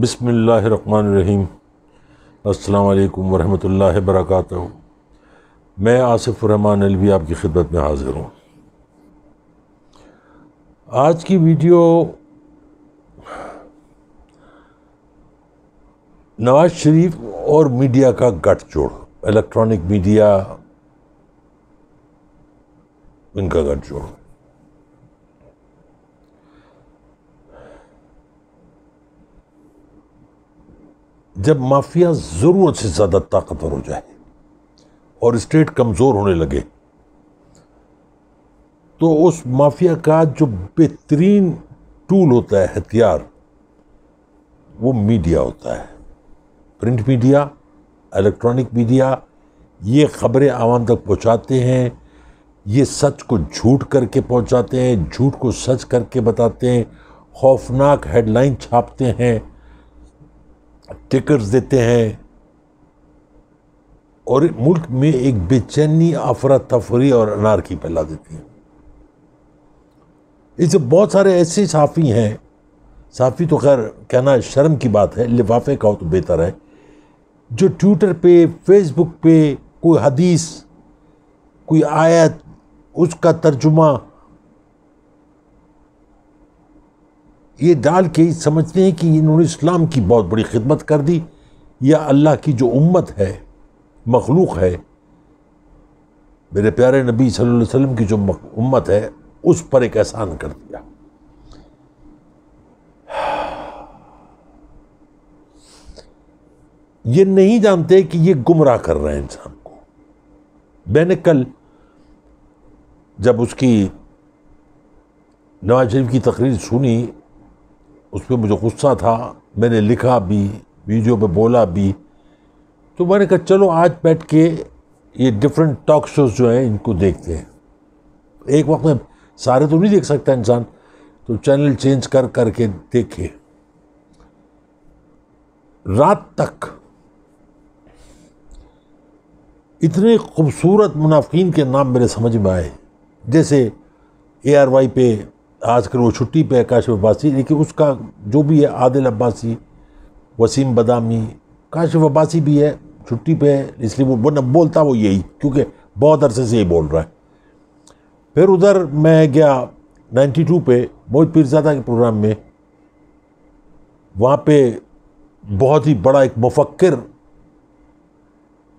بسم اللہ الرحمن الرحیم۔ السلام علیکم ورحمۃ اللہ وبرکاتہ۔ میں آصف الرحمن علوی آپ کی خدمت میں حاضر ہوں۔ آج کی ویڈیو نواز شریف اور میڈیا کا گٹھ جوڑ، الیکٹرانک میڈیا ان کا گٹھ جوڑ۔ جب مافیا ضرورت سے زیادہ طاقتور ہو جائے اور اسٹیٹ کمزور ہونے لگے تو اس مافیا کا جو بہترین ٹول ہوتا ہے، ہتھیار، وہ میڈیا ہوتا ہے۔ پرنٹ میڈیا، الیکٹرانک میڈیا، یہ خبریں عوام تک پہنچاتے ہیں، یہ سچ کو جھوٹ کر کے پہنچاتے ہیں، جھوٹ کو سچ کر کے بتاتے ہیں، خوفناک ہیڈ لائن چھاپتے ہیں، ٹکرز دیتے ہیں، اور ملک میں ایک بے چینی، افراتفری اور انارکی پھیلا دیتی ہیں۔ اس سے بہت سارے ایسے صحافی ہیں، صحافی تو خیر کہنا شرم کی بات ہے، لفافے کا ہو تو بہتر ہے، جو ٹویٹر پہ، فیس بک پہ کوئی حدیث، کوئی آیت، اس کا ترجمہ یہ ڈال کے سمجھتے ہیں کہ انہوں نے اسلام کی بہت بڑی خدمت کر دی، یا اللہ کی جو امت ہے، مخلوق ہے، میرے پیارے نبی صلی اللہ علیہ وسلم کی جو امت ہے، اس پر ایک احسان کر دیا۔ یہ نہیں جانتے کہ یہ گمراہ کر رہے ہیں انسان کو۔ میں نے کل جب اس کی نواز شریف کی تقریر سنی، اس پہ مجھے غصہ تھا، میں نے لکھا بھی، ویڈیو پہ بولا بھی، تو میں نے کہا چلو آج بیٹھ کے یہ ڈفرینٹ ٹاک شوز جو ہیں ان کو دیکھتے ہیں۔ ایک وقت میں سارے تو نہیں دیکھ سکتا انسان، تو چینل چینج کر کر کے دیکھے۔ رات تک اتنے خوبصورت منافقین کے نام میرے سمجھ میں آئے، جیسے ARY پہ آج کل وہ چھٹی پہ ہے کاشف عباسی، لیکن اس کا جو بھی ہے، عادل عباسی، وسیم بدامی، کاشف عباسی بھی ہے، چھٹی پہ ہے، اس لیے وہ بولتا وہ یہی، کیونکہ بہت عرصے سے یہی بول رہا ہے۔ پھر ادھر میں گیا 92 پہ موہت پیرزادہ کے پروگرام میں، وہاں پہ بہت ہی بڑا ایک مفکر،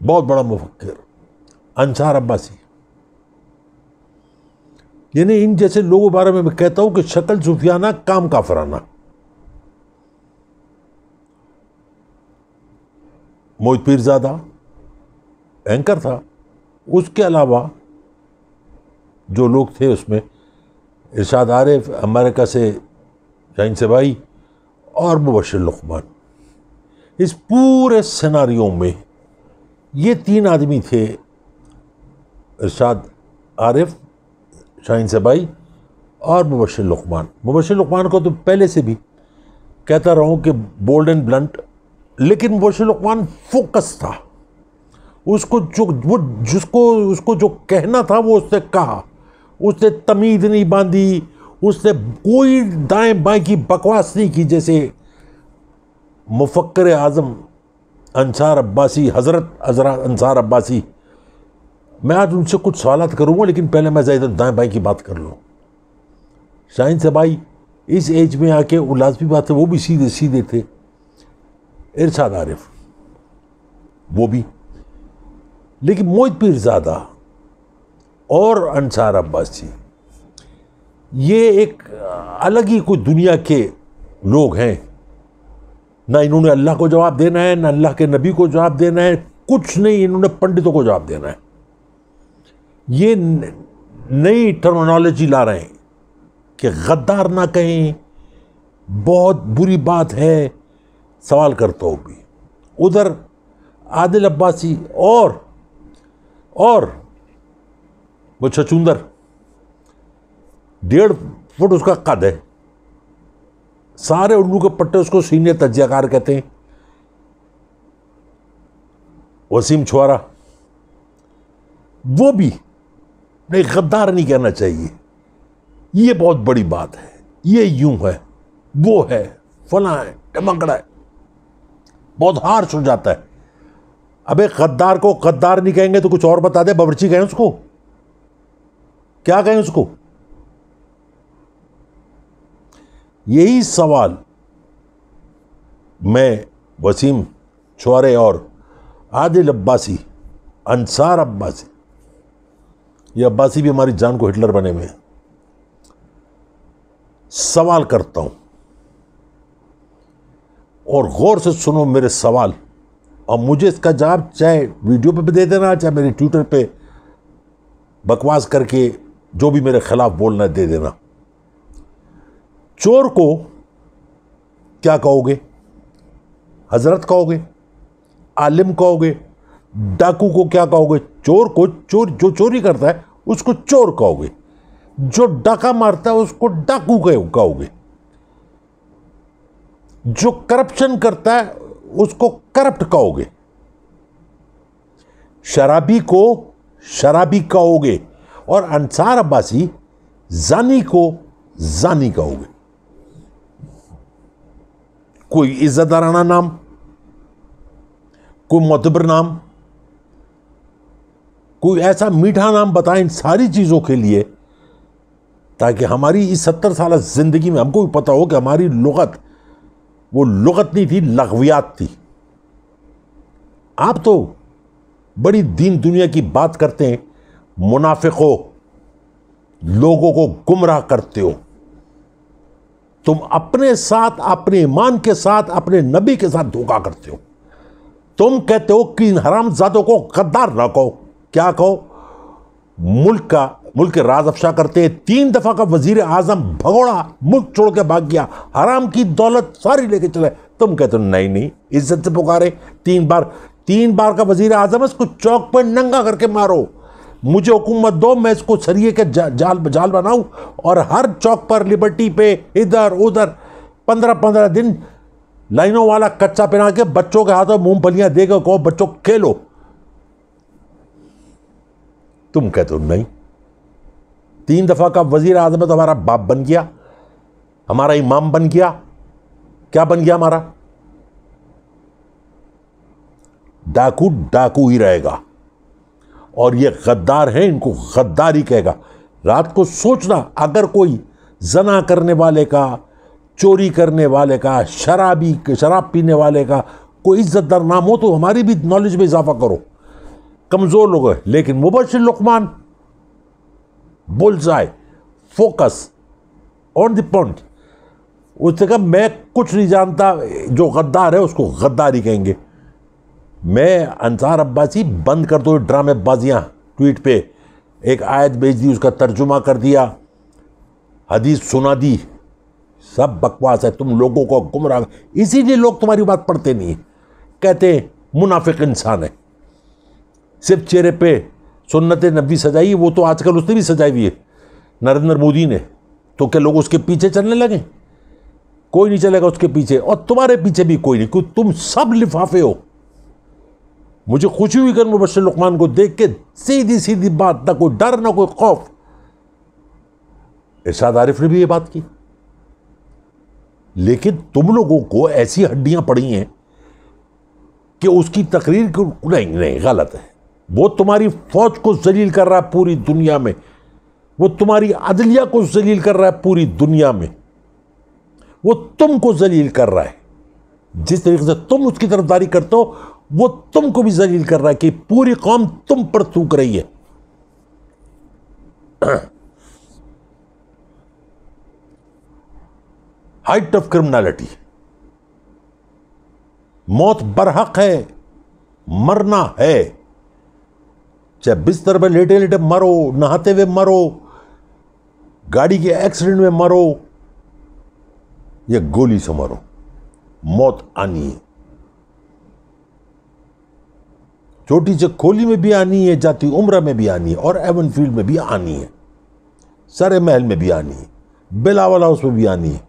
بہت بڑا مفکر انصار عباسی، یعنی ان جیسے لوگوں بارے میں کہتا ہوں کہ شکل صوفیانہ، کام کافرانہ۔ موہت پیرزادہ اینکر تھا، اس کے علاوہ جو لوگ تھے اس میں ارشاد عارف، امریکہ سے شاہین سبائی اور مبشر لقمان۔ اس پورے سیناریوں میں یہ تین آدمی تھے، ارشاد عارف، شاہین سبائی اور مبشر لقمان۔ مبشر لقمان کو تو پہلے سے بھی کہتا رہا ہوں کہ بولڈ اینڈ بلنٹ، لیکن مبشر لقمان فوکس تھا۔ اس کو جو کہنا تھا وہ اس نے کہا، اس نے تمید نہیں باندھی، اس نے کوئی دائیں بائیں کی بکواس نہیں کی، جیسے مفکر اعظم انصار عباسی، حضرت انصار عباسی۔ میں آج ان سے کچھ سوالات کروں گا، لیکن پہلے میں زیادہ دائیں بائیں کی بات کر لوں۔ شاہین سبائی اس ایج میں آ کے، وہ لازمی بات ہے، وہ بھی سیدھے سیدھے تھے۔ ارشاد عارف وہ بھی، لیکن موہت پیرزادہ اور انصار عباسی یہ ایک الگ ہی کوئی دنیا کے لوگ ہیں۔ نہ انہوں نے اللہ کو جواب دینا ہے، نہ اللہ کے نبی کو جواب دینا ہے، کچھ نہیں، انہوں نے پنڈتوں کو جواب دینا ہے۔ یہ نئی ٹرمینالوجی لا رہے ہیں کہ غدار نہ کہیں، بہت بری بات ہے، سوال کرتا ہوں بھی۔ ادھر عادل عباسی اور وہ چھچوندر، 1.5 فٹ اس کا قد ہے، سارے الو کے پٹے اس کو سینئر تجزیہ کار کہتے ہیں۔ وسیم چھوارا، وہ بھی نہیں، غدار نہیں کہنا چاہیے، یہ بہت بڑی بات ہے، یہ یوں ہے، وہ ہے، فلاں ہے، ٹمکڑا ہے۔ بہت ہارش ہو جاتا ہے. ابے غدار کو غدار نہیں کہیں گے تو کچھ اور بتا دے. باورچی کہیں اس کو, کیا کہیں اس کو؟ یہی سوال میں وسیم چوارے اور عادل عباسی, انصار عباسی, یہ عباسی بھی ہماری جان کو ہٹلر بنے ہوئے ہیں, سوال کرتا ہوں, اور غور سے سنو میرے سوال, اور مجھے اس کا جواب چاہے ویڈیو پہ بھی دے دینا, چاہے میری ٹویٹر پہ بکواس کر کے جو بھی میرے خلاف بولنا دے دینا. چور کو کیا کہو گے؟ حضرت کہو گے؟ عالم کہو گے؟ ڈاکو کو کیا کہو گے؟ چور کو, جو چوری کرتا ہے اس کو چور کہو گے, جو ڈاکہ مارتا ہے اس کو ڈاکو کہو گے, جو کرپشن کرتا ہے اس کو کرپٹ کہو گے, شرابی کو شرابی کہو گے, اور انصار عباسی زانی کو زانی کہو گے. کوئی عزت دارانہ نام, کوئی معتبر نام, کوئی ایسا میٹھا نام بتائیں ان ساری چیزوں کے لیے, تاکہ ہماری اس 70 سالہ زندگی میں ہم کو بھی پتا ہو کہ ہماری لغت وہ لغت نہیں تھی, لغویات تھی. آپ تو بڑی دین دنیا کی بات کرتے ہیں, منافقوں, لوگوں کو گمراہ کرتے ہو. تم اپنے ساتھ, اپنے ایمان کے ساتھ, اپنے نبی کے ساتھ دھوکہ کرتے ہو. تم کہتے ہو کہ ان حرام زادوں کو غدار نہ کہو. کیا کہو؟ ملک کے راز افشا کرتے ہیں. 3 دفعہ کا وزیر اعظم بھگوڑا ملک چھوڑ کے بھاگ گیا, حرام کی دولت ساری لے کے چلے. تم کہتے ہو نہیں, عزت سے پکارے. 3 بار کا وزیر اعظم, اس کو چوک پر ننگا کر کے مارو. مجھے حکومت دو, میں اس کو سریے کے جال بناؤں, اور ہر چوک پر, لبرٹی پہ, ادھر ادھر 15 دن لائنوں والا کچا پہنا کے بچوں کے ہاتھوں مونگ پھلیاں دے کے کہو بچوں کھیلو. تم کہتے ہو نہیں. 3 دفعہ کا وزیر اعظم تو ہمارا باپ بن گیا, ہمارا امام بن گیا. کیا بن گیا ہمارا؟ ڈاکو ڈاکو ہی رہے گا, اور یہ غدار ہیں, ان کو غدار ہی کہے گا. رات کو سوچنا, اگر کوئی زنا کرنے والے کا, چوری کرنے والے کا, شراب پینے والے کا کوئی عزت دار نام ہو تو ہماری بھی نالج میں اضافہ کرو. کمزور لوگ ہیں, لیکن مبشر لقمان, بولز آئے, فوکس آن دی پوائنٹ. اس نے کہا میں کچھ نہیں جانتا, جو غدار ہے اس کو غدار ہی کہیں گے. میں انصار عباسی بند کر دو ڈرامے بازیاں. ٹویٹ پہ ایک آیت بھیج دی, اس کا ترجمہ کر دیا, حدیث سنا دی, سب بکواس ہے. تم لوگوں کو گمراہ, اسی لیے لوگ تمہاری بات پڑھتے نہیں ہیں. کہتے ہیں منافق انسان ہے, صرف چہرے پہ سنت نبی سجائی. وہ تو آج کل اس نے بھی سجائی ہوئی ہے, نریندر مودی نے. تو کیا لوگ اس کے پیچھے چلنے لگیں؟ کوئی نہیں چلے گا اس کے پیچھے, اور تمہارے پیچھے بھی کوئی نہیں, کیونکہ تم سب لفافے ہو. مجھے خوشی ہوئی کہ مبشر لقمان کو دیکھ کے, سیدھی بات, نہ کوئی ڈر نہ کوئی خوف. ارشاد عارف نے بھی یہ بات کی. لیکن تم لوگوں کو ایسی ہڈیاں پڑی ہیں کہ اس کی تقریر کو نہیں, غلط ہے. وہ تمہاری فوج کو ذلیل کر رہا ہے پوری دنیا میں, وہ تمہاری عدلیہ کو ذلیل کر رہا ہے پوری دنیا میں, وہ تم کو ذلیل کر رہا ہے. جس طریقے سے تم اس کی طرفداری کرتے ہو, وہ تم کو بھی ذلیل کر رہا ہے کہ پوری قوم تم پر تھوک رہی ہے. Height of criminality. موت برحق ہے, مرنا ہے, چاہے بستر پہ لیٹے لیٹے مرو, نہاتے ہوئے مرو, گاڑی کے ایکسیڈنٹ میں مرو, یا گولی سے مرو, موت آنی ہے. چھوٹی سے کھولی میں بھی آنی ہے, جاتی عمرہ میں بھی آنی ہے, اور ایون فیلڈ میں بھی آنی ہے, سرے محل میں بھی آنی ہے, بلاول ہاؤس میں بھی آنی ہے.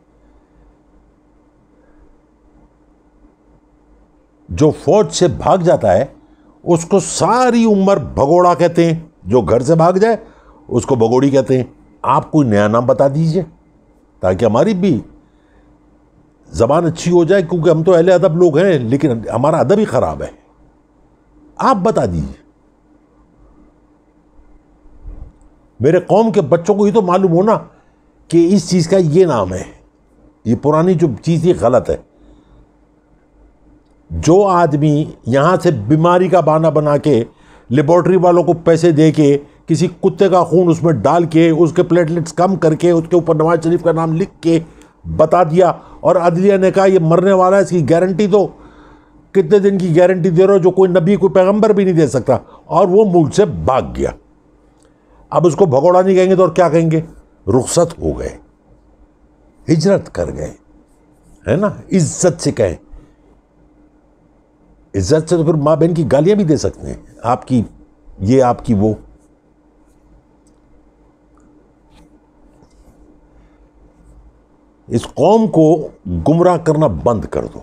جو فوج سے بھاگ جاتا ہے اس کو ساری عمر بھگوڑا کہتے ہیں, جو گھر سے بھاگ جائے اس کو بھگوڑی کہتے ہیں. آپ کوئی نیا نام بتا دیجئے تاکہ ہماری بھی زبان اچھی ہو جائے، کیونکہ ہم تو اہل ادب لوگ ہیں لیکن ہمارا ادب ہی خراب ہے. آپ بتا دیجیے. میرے قوم کے بچوں کو یہ تو معلوم ہونا کہ اس چیز کا یہ نام ہے، یہ پرانی جو چیز یہ غلط ہے. جو آدمی یہاں سے بیماری کا بہانہ بنا کے لیبارٹری والوں کو پیسے دے کے کسی کتے کا خون اس میں ڈال کے اس کے پلیٹلیٹس کم کر کے اس کے اوپر نواز شریف کا نام لکھ کے بتا دیا، اور عدلیہ نے کہا یہ مرنے والا ہے، اس کی گارنٹی تو کتنے دن کی گارنٹی دے رہے ہو جو کوئی نبی کوئی پیغمبر بھی نہیں دے سکتا، اور وہ ملک سے بھاگ گیا. اب اس کو بھگوڑا نہیں کہیں گے تو اور کیا کہیں گے؟ رخصت ہو گئے، ہجرت کر گئے، ہے نا. عزت سے کہیں، عزت سے تو پھر ماں بہن کی گالیاں بھی دے سکتے ہیں، آپ کی یہ آپ کی وہ. اس قوم کو گمراہ کرنا بند کر دو،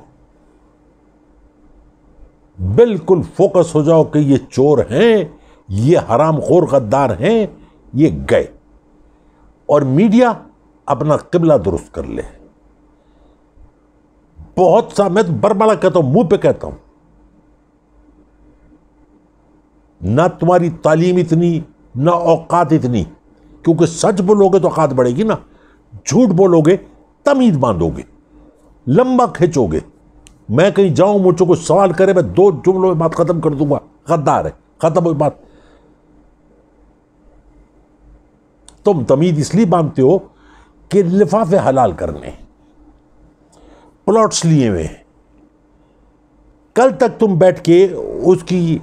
بالکل فوکس ہو جاؤ کہ یہ چور ہیں، یہ حرام خور غدار ہیں، یہ گئے. اور میڈیا اپنا قبلہ درست کر لے. بہت سا میں تو بربلا کہتا ہوں، منہ پہ کہتا ہوں، نہ تمہاری تعلیم اتنی نہ اوقات اتنی، کیونکہ سچ بولو گے تو اوقات بڑھے گی نا، جھوٹ بولو گے تمید باندھو گے، لمبا کھینچو گے. میں کہیں جاؤں مجھ سے کوئی سوال کرے میں 2 جملوں میں بات ختم کر دوں گا، غدار ہے، ختم ہوئی بات. تم تمید اس لیے باندھتے ہو کہ لفافے حلال کرنے، پلاٹس لیے ہوئے. کل تک تم بیٹھ کے اس کی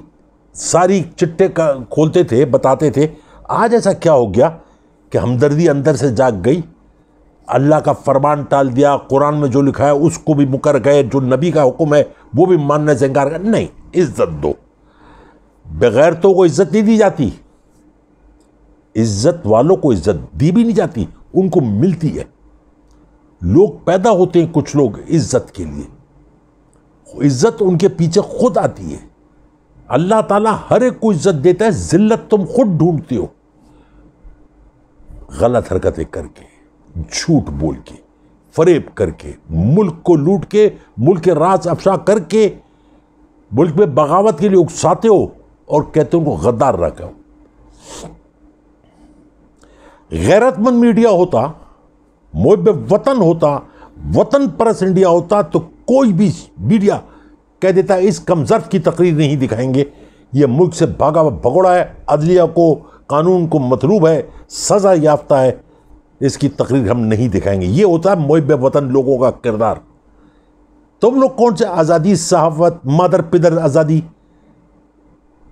ساری چٹے کھولتے تھے، بتاتے تھے. آج ایسا کیا ہو گیا کہ ہمدردی اندر سے جاگ گئی، اللہ کا فرمان ٹال دیا، قرآن میں جو لکھا ہے اس کو بھی مکر گئے، جو نبی کا حکم ہے وہ بھی ماننے سے انکار کر. نہیں، عزت دو. بغیرتوں کو عزت نہیں دی جاتی، عزت والوں کو عزت دی بھی نہیں جاتی، ان کو ملتی ہے. لوگ پیدا ہوتے ہیں کچھ لوگ عزت کے لیے، عزت ان کے پیچھے خود آتی ہے. اللہ تعالیٰ ہر ایک کو عزت دیتا ہے، ذلت تم خود ڈھونڈتے ہو. غلط حرکتیں کر کے، جھوٹ بول کے، فریب کر کے، ملک کو لوٹ کے، ملک کے راز افشا کر کے ملک میں بغاوت کے لیے اکساتے ہو اور کہتے ہو ان کو غدار رکھا. غیرت مند میڈیا ہوتا، محب وطن ہوتا، وطن پرست انڈیا ہوتا تو کوئی بھی میڈیا کہہ دیتا ہے اس کمزرف کی تقریر نہیں دکھائیں گے، یہ ملک سے بھاگا ہوا بھگوڑا ہے، عدلیہ کو قانون کو مطلوب ہے، سزا یافتہ ہے، اس کی تقریر ہم نہیں دکھائیں گے. یہ ہوتا ہے محب وطن لوگوں کا کردار. تم لوگ کون سے آزادی، صحافت، مادر پدر آزادی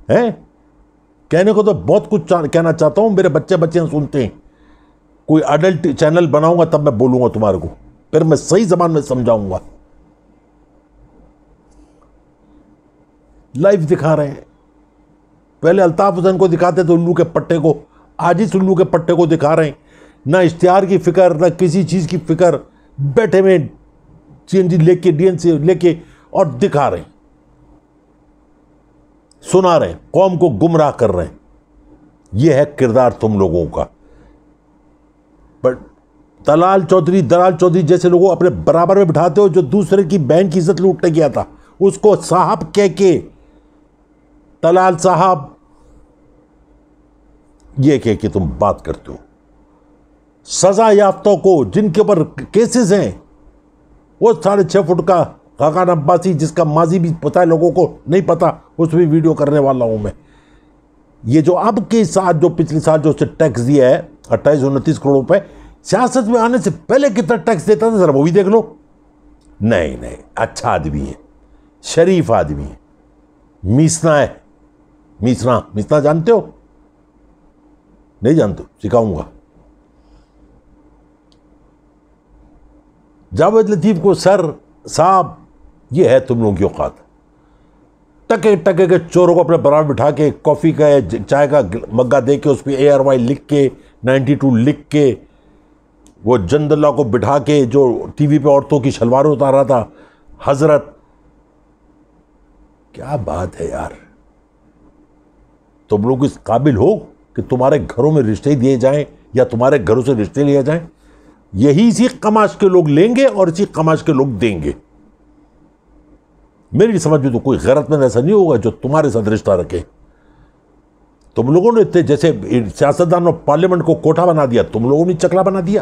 ہیں؟ کہنے کو تو بہت کچھ کہنا چاہتا ہوں، میرے بچے سنتے ہیں. کوئی اڈلٹ چینل بناؤں گا تب میں بولوں گا تمہارے کو، پھر میں صحیح زبان میں سمجھاؤں گا. لائیو دکھا رہے ہیں. پہلے الطاف حسین کو دکھاتے تھے الو کے پٹے کو، آج اس الو کے پٹے کو دکھا رہے ہیں. نہ اشتہار کی فکر، نہ کسی چیز کی فکر، بیٹھے ہوئے سی این جی لے کے، ڈی این سی لے کے، اور دکھا رہے ہیں، سنا رہے ہیں، قوم کو گمراہ کر رہے ہیں. یہ ہے کردار تم لوگوں کا. بٹ دلال چودھری جیسے لوگوں اپنے برابر میں بٹھاتے ہو، جو دوسرے کی بہن کی عزت لوٹنے گیا تھا اس کو صاحب کہہ کے، دلال صاحب یہ کہہ کے تم بات کرتے ہو. سزا یافتوں کو جن کے اوپر کیسز ہیں، وہ 6.5 فٹ کا خاقان عباسی جس کا ماضی بھی پتہ ہے لوگوں کو نہیں پتا، اس بھی ویڈیو کرنے والا ہوں میں. یہ جو اب کے ساتھ جو پچھلے سال جو اس نے ٹیکس دیا ہے 28-29 کروڑ روپے، سیاست میں آنے سے پہلے کتنا ٹیکس دیتا تھا ذرا وہ بھی دیکھ لو. نہیں، اچھا آدمی ہے، شریف آدمی ہے. میسنا ہے، میسنا جانتے ہو؟ نہیں جانتے؟ سکھاؤں گا. جاوید لطیف کو سر صاحب، یہ ہے تم لوگوں کی اوقات. ٹکے کے چوروں کو اپنے برابر بٹھا کے کافی کا چائے کا مگا دے کے اس پہ ARY لکھ کے 92 لکھ کے، وہ جند اللہ کو بٹھا کے جو ٹی وی پہ عورتوں کی شلواریں اتار رہا تھا، حضرت. کیا بات ہے یار. تم لوگ اس قابل ہو کہ تمہارے گھروں میں رشتے دیے جائیں یا تمہارے گھروں سے رشتے لیے جائیں؟ یہی اسی قماش کے لوگ لیں گے اور اسی قماش کے لوگ دیں گے. میری سمجھ میں تو کوئی غیرت مند ایسا نہیں ہوگا جو تمہارے ساتھ رشتہ رکھے. تم لوگوں نے جیسے سیاستدانوں پارلیمنٹ کو کوٹھا بنا دیا, تم لوگوں نے چکلا بنا دیا.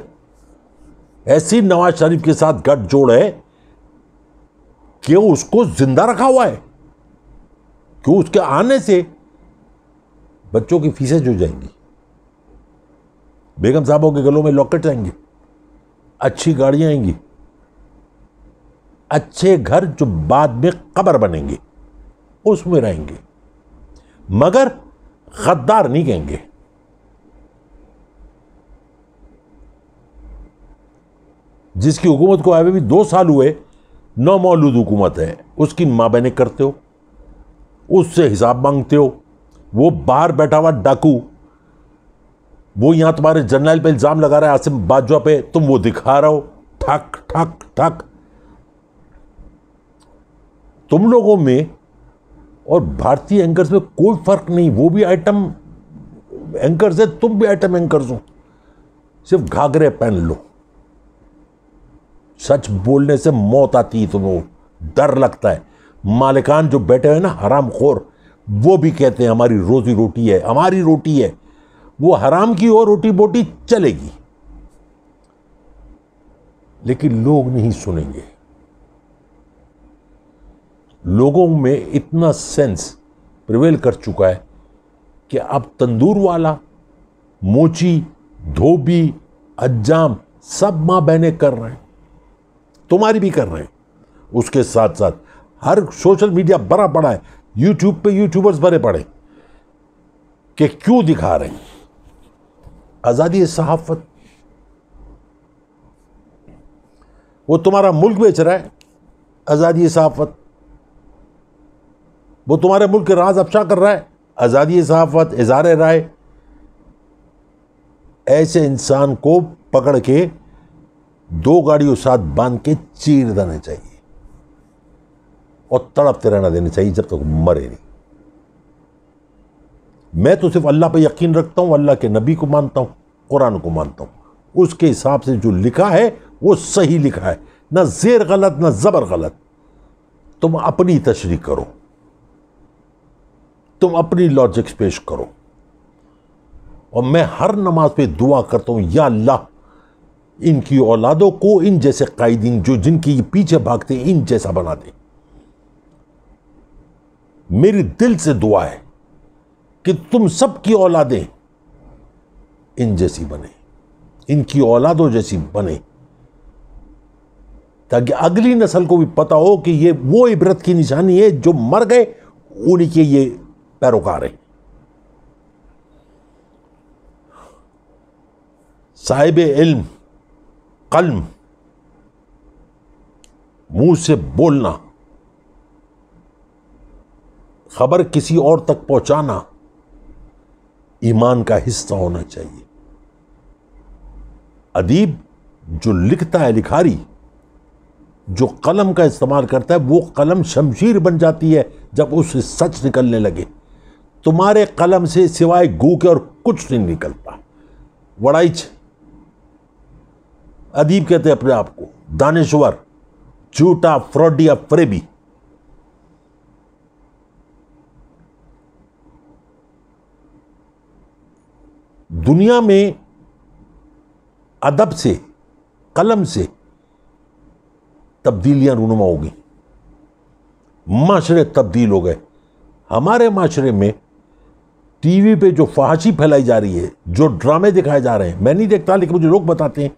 ایسی نواز شریف کے ساتھ گٹھ جوڑ ہے کہ اس کو زندہ رکھا ہوا ہے, کہ اس کے آنے سے بچوں کی فیسیں جو جائیں گی, بیگم صاحبوں کے گلوں میں لاکٹ آئیں گے, اچھی گاڑیاں آئیں گی, اچھے گھر جو بعد میں قبر بنیں گے اس میں رہیں گے, مگر غدار نہیں کہیں گے. جس کی حکومت کو آئے ہوئے بھی 2 سال ہوئے, نومولود حکومت ہے, اس کی ماں بہنیں کرتے ہو, اس سے حساب مانگتے ہو. وہ باہر بیٹھا ہوا ڈاکو, وہ یہاں تمہارے جرنیل پہ الزام لگا رہا ہے, عاصم باجوہ پہ, تم وہ دکھا رہا ہو, ٹھک ٹھک ٹھک. تم لوگوں میں اور بھارتی اینکرز میں کوئی فرق نہیں, وہ بھی آئٹم اینکرز ہے, تم بھی آئٹم اینکرز ہو, صرف گھاگرے پہن لو. سچ بولنے سے موت آتی ہے, تمہیں ڈر لگتا ہے. مالکان جو بیٹھے ہوئے نا حرام خور, وہ بھی کہتے ہیں ہماری روزی روٹی ہے, ہماری روٹی ہے. وہ حرام کی اور روٹی بوٹی چلے گی, لیکن لوگ نہیں سنیں گے. لوگوں میں اتنا سینس پریویل کر چکا ہے کہ اب تندور والا, موچی, دھوبی, حجام سب ماں بہنیں کر رہے ہیں, تمہاری بھی کر رہے ہیں. اس کے ساتھ ساتھ ہر سوشل میڈیا بھرا پڑا ہے, یوٹیوب پہ یوٹیوبرز بھرے پڑے کہ کیوں دکھا رہے ہیں آزادی صحافت. وہ تمہارا ملک بیچ رہا ہے, آزادی صحافت. وہ تمہارے ملک کے راز افشا کر رہا ہے, آزادی صحافت, اظہار رائے. ایسے انسان کو پکڑ کے 2 گاڑیوں ساتھ باندھ کے چیر دینا چاہیے اور تڑپتے رہنا دینا چاہیے جب تک مرے نہیں. میں تو صرف اللہ پہ یقین رکھتا ہوں, اللہ کے نبی کو مانتا ہوں, قرآن کو مانتا ہوں. اس کے حساب سے جو لکھا ہے وہ صحیح لکھا ہے, نہ زیر غلط نہ زبر غلط. تم اپنی تشریح کرو, تم اپنی لاجکس پیش کرو. اور میں ہر نماز پہ دعا کرتا ہوں, یا اللہ ان کی اولادوں کو ان جیسے قائدین جو جن کی پیچھے بھاگتے ہیں ان جیسا بنا دے. میری دل سے دعا ہے کہ تم سب کی اولادیں ان جیسی بنے, ان کی اولادوں جیسی بنے, تاکہ اگلی نسل کو بھی پتا ہو کہ یہ وہ عبرت کی نشانی ہے, جو مر گئے انہی کے یہ پیروکار ہیں. صاحب علم قلم, منہ سے بولنا, خبر کسی اور تک پہنچانا ایمان کا حصہ ہونا چاہیے. ادیب جو لکھتا ہے, لکھاری جو قلم کا استعمال کرتا ہے, وہ قلم شمشیر بن جاتی ہے جب اس سے سچ نکلنے لگے. تمہارے قلم سے سوائے گو کے اور کچھ نہیں نکلتا. وڑائچ ادیب کہتے ہیں اپنے آپ کو, دانشور, جھوٹا, فراڈیا, فریبی. دنیا میں ادب سے, قلم سے تبدیلیاں رونما ہو گئی, معاشرے تبدیل ہو گئے. ہمارے معاشرے میں ٹی وی پہ جو فحاشی پھیلائی جا رہی ہے, جو ڈرامے دکھائے جا رہے ہیں, میں نہیں دیکھتا لیکن مجھے لوگ بتاتے ہیں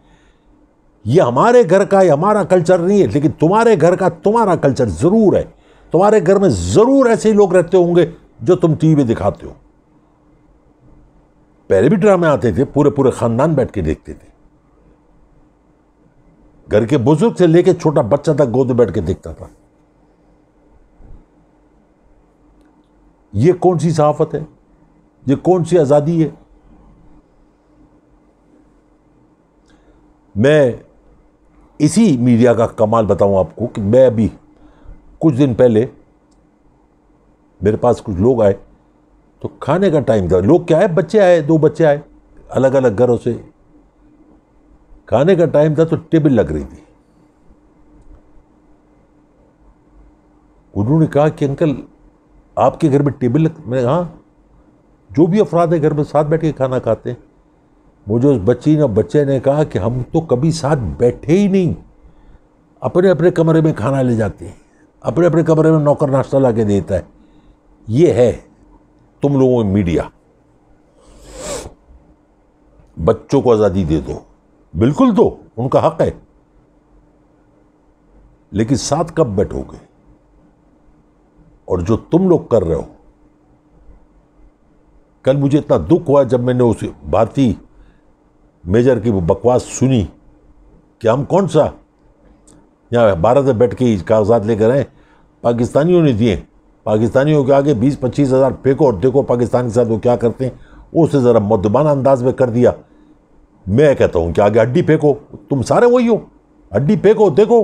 یہ ہمارے گھر کا, یہ ہمارا کلچر نہیں ہے. لیکن تمہارے گھر کا تمہارا کلچر ضرور ہے. تمہارے گھر میں ضرور ایسے ہی لوگ رہتے ہوں گے جو تم ٹی وی پہ دکھاتے ہو. پہلے بھی ڈرامے آتے تھے, پورے خاندان بیٹھ کے دیکھتے تھے. گھر کے بزرگ سے لے کے چھوٹا بچہ تک گود میں بیٹھ کے دیکھتا تھا. یہ کون سی صحافت ہے؟ یہ کون سی آزادی ہے؟ میں اسی میڈیا کا کمال بتاؤں آپ کو کہ میں ابھی کچھ دن پہلے میرے پاس کچھ لوگ آئے تو کھانے کا ٹائم تھا. لوگ کیا ہے, بچے آئے, 2 بچے آئے الگ الگ گھروں سے. کھانے کا ٹائم تھا تو ٹیبل لگ رہی تھی. انہوں نے کہا کہ انکل آپ کے گھر میں ٹیبل میں نے ہاں جو بھی افراد ہیں گھر میں ساتھ بیٹھ کے کھانا کھاتے ہیں. مجھے اس بچے نے کہا کہ ہم تو کبھی ساتھ بیٹھے ہی نہیں, اپنے اپنے کمرے میں کھانا لے جاتے ہیں, اپنے اپنے کمرے میں نوکر ناشتہ لا کے دیتا ہے. یہ ہے تم لوگوں میں میڈیا. بچوں کو آزادی دے دو, بالکل دو, ان کا حق ہے, لیکن ساتھ کب بیٹھو گے؟ اور جو تم لوگ کر رہے ہو, کل مجھے اتنا دکھ ہوا جب میں نے اس بھارتی میجر کی وہ بکواس سنی کہ ہم کون سا یہاں بھارت میں بیٹھ کے کاغذات لے کر آئے, پاکستانیوں نے دیے, پاکستانیوں کے آگے 20-25 ہزار پھینکو اور دیکھو پاکستان کے ساتھ وہ کیا کرتے ہیں. اسے ذرا مؤدبانہ انداز میں کر دیا. میں کہتا ہوں کہ آگے ہڈی پھینکو, تم سارے وہی ہو, ہڈی پھینکو دیکھو.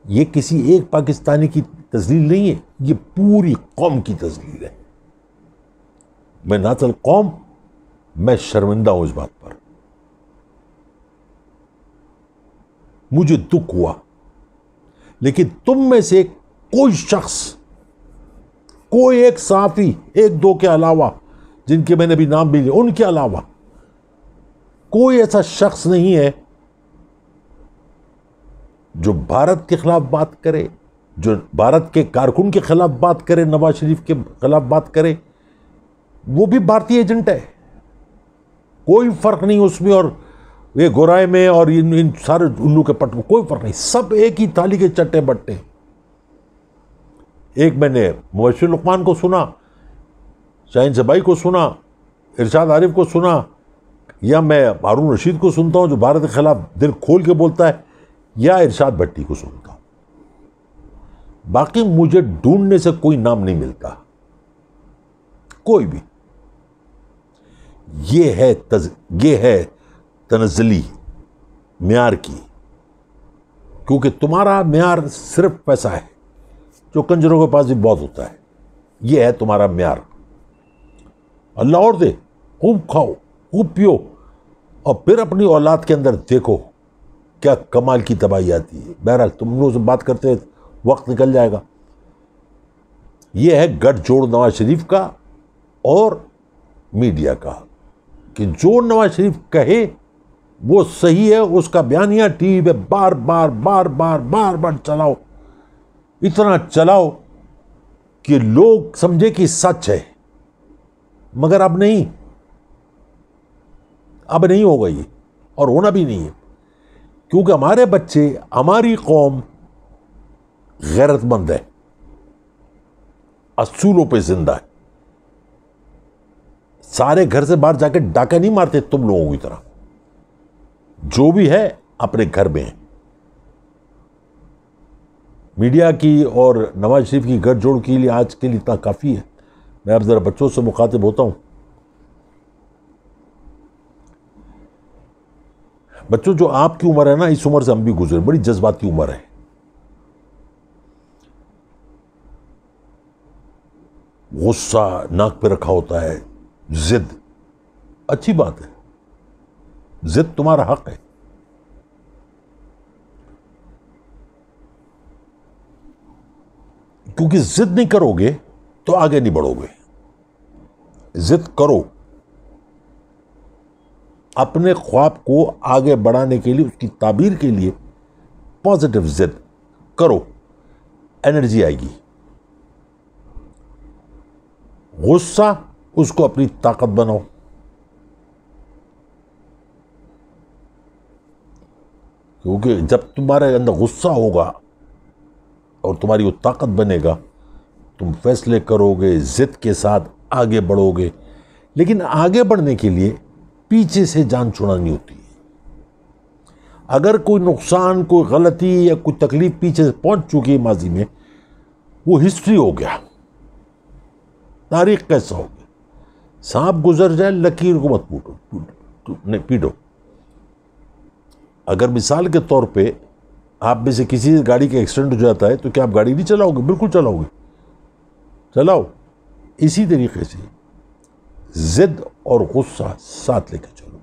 یہ کسی ایک پاکستانی کی تذلیل نہیں ہے, یہ پوری قوم کی تذلیل ہے. میں نہ چل قوم, میں شرمندہ ہوں اس بات پر. مجھے دکھ ہوا, لیکن تم میں سے کوئی شخص, کوئی ایک صحافی, ایک دو کے علاوہ جن کے میں نے بھی نام بھی لیا, ان کے علاوہ کوئی ایسا شخص نہیں ہے جو بھارت کے خلاف بات کرے, جو بھارت کے کارکن کے خلاف بات کرے, نواز شریف کے خلاف بات کرے. وہ بھی بھارتی ایجنٹ ہے, کوئی فرق نہیں اس میں اور یہ گورائے میں اور ان سارے الو کے پٹ میں کوئی فرق نہیں, سب ایک ہی تھالی کے چٹے بٹے. ایک میں نے مبشر لقمان کو سنا, شاہین صبائی کو سنا, ارشاد عارف کو سنا, یا میں ہارون رشید کو سنتا ہوں جو بھارت کے خلاف دل کھول کے بولتا ہے, یا ارشاد بھٹی کو سنتا ہوں. باقی مجھے ڈھونڈنے سے کوئی نام نہیں ملتا, کوئی بھی. یہ ہے تنزلی معیار کی, کیونکہ تمہارا معیار صرف پیسہ ہے جو کنجروں کے پاس بھی بہت ہوتا ہے. یہ ہے تمہارا معیار. اللہ اور دے, خوب کھاؤ, خوب پیو, اور پھر اپنی اولاد کے اندر دیکھو کیا کمال کی تباہی آتی ہے. بہرحال تم لوگ سے بات کرتے وقت نکل جائے گا. یہ ہے گٹھ جوڑ نواز شریف کا اور میڈیا کا, کہ جو نواز شریف کہے وہ صحیح ہے, اس کا بیانیہ ٹی وی پہ بار بار چلاؤ, اتنا چلاؤ کہ لوگ سمجھے کہ سچ ہے. مگر اب نہیں ہوگا یہ, اور ہونا بھی نہیں ہے, کیونکہ ہمارے بچے, ہماری قوم غیرت مند ہے, اصولوں پہ زندہ ہے. سارے گھر سے باہر جا کے ڈاکہ نہیں مارتے تم لوگوں کی طرح. جو بھی ہے اپنے گھر میں ہے. میڈیا کی اور نواز شریف کی گٹھ جوڑ کے لیے آج کے لیے اتنا کافی ہے. میں اب ذرا بچوں سے مخاطب ہوتا ہوں. بچوں, جو آپ کی عمر ہے نا, اس عمر سے ہم بھی گزرے, بڑی جذباتی عمر ہے. غصہ ناک پہ رکھا ہوتا ہے, ضد اچھی بات ہے, ضد تمہارا حق ہے. کیونکہ ضد نہیں کرو گے تو آگے نہیں بڑھو گے. ضد کرو, اپنے خواب کو آگے بڑھانے کے لیے, اس کی تعبیر کے لیے پازیٹو ضد کرو, انرجی آئے گی. غصہ, اس کو اپنی طاقت بناؤ. کیونکہ جب تمہارے اندر غصہ ہوگا اور تمہاری وہ طاقت بنے گا, تم فیصلے کرو گے, ضد کے ساتھ آگے بڑھو گے. لیکن آگے بڑھنے کے لیے پیچھے سے جان چھڑانی ہوتی ہے. اگر کوئی نقصان, کوئی غلطی یا کوئی تکلیف پیچھے سے پہنچ چکی ہے ماضی میں, وہ ہسٹری ہو گیا, تاریخ کیسا ہو گیا. سانپ گزر جائے, لکیر کو مت پیٹو. اگر مثال کے طور پہ آپ میں سے کسی گاڑی کا ایکسیڈنٹ ہو جاتا ہے تو کیا آپ گاڑی نہیں چلاؤ گے؟ بالکل چلاؤ گے, چلاؤ. اسی طریقے سے ضد اور غصہ ساتھ لے کے چلو،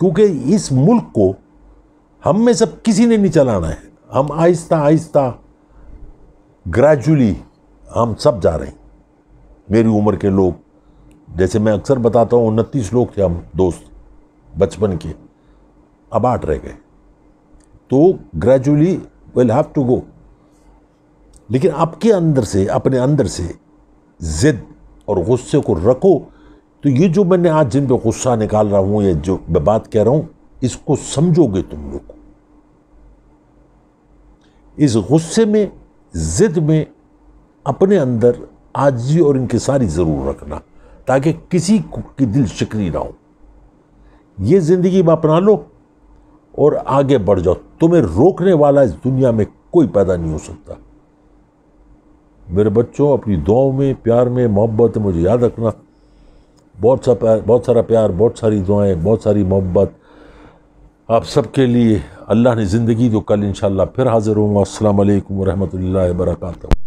کیونکہ اس ملک کو ہم میں سب کسی نے نہیں چلانا ہے. ہم آہستہ آہستہ گریجولی ہم سب جا رہے ہیں. میری عمر کے لوگ، جیسے میں اکثر بتاتا ہوں، 29 لوگ تھے ہم دوست بچپن کے، اب 8 رہ گئے. تو gradually we'll have to go. لیکن آپ کے اندر سے، اپنے اندر سے ضد اور غصے کو رکھو. تو یہ جو میں نے آج جن پہ غصہ نکال رہا ہوں، یہ جو میں بات کہہ رہا ہوں، اس کو سمجھو گے تم لوگ. اس غصے میں، ضد میں اپنے اندر عاجزی اور انکساری ضرور رکھنا، تاکہ کسی کی دل شکنی نہ ہو. یہ زندگی میں اپنا لو اور آگے بڑھ جاؤ. تمہیں روکنے والا اس دنیا میں کوئی پیدا نہیں ہو سکتا. میرے بچوں، اپنی دعاؤں میں، پیار میں، محبت میں مجھے یاد رکھنا. بہت سارا پیار، بہت ساری دعائیں، بہت ساری محبت آپ سب کے لیے. اللہ نے زندگی تو کل انشاءاللہ پھر حاضر ہوں گا. السلام علیکم ورحمۃ اللہ وبرکاتہ.